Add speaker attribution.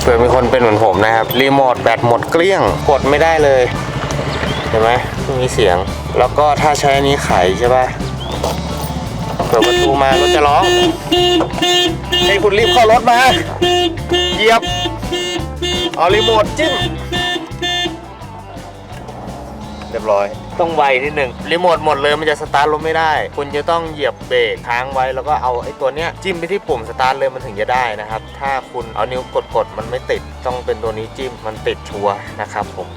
Speaker 1: เผื่อมีคนเป็นเหมือนผมนะครับรีโมทแบตหมดเกลี้ยงกดไม่ได้เลยเห็นไหมไม่มีเสียงแล้วก็ถ้าใช้อันนี้ไขใช่ป่ะเปิดประตูมารถจะร้องให้คุณรีบเข้ารถมาเหยียบเอารีโมทจิ้มเรียบร้อยต้องไวนิดหนึ่งรีโมทหมดเลยมันจะสตาร์ทรถไม่ได้คุณจะต้องเหยียบเบรกค้างไว้แล้วก็เอาไอ้ตัวเนี้ยจิ้มไปที่ปุ่มสตาร์ทเลยมันถึงจะได้นะครับถ้าคุณเอานิ้วกดมันไม่ติดต้องเป็นตัวนี้จิ้มมันติดชัวร์นะครับผม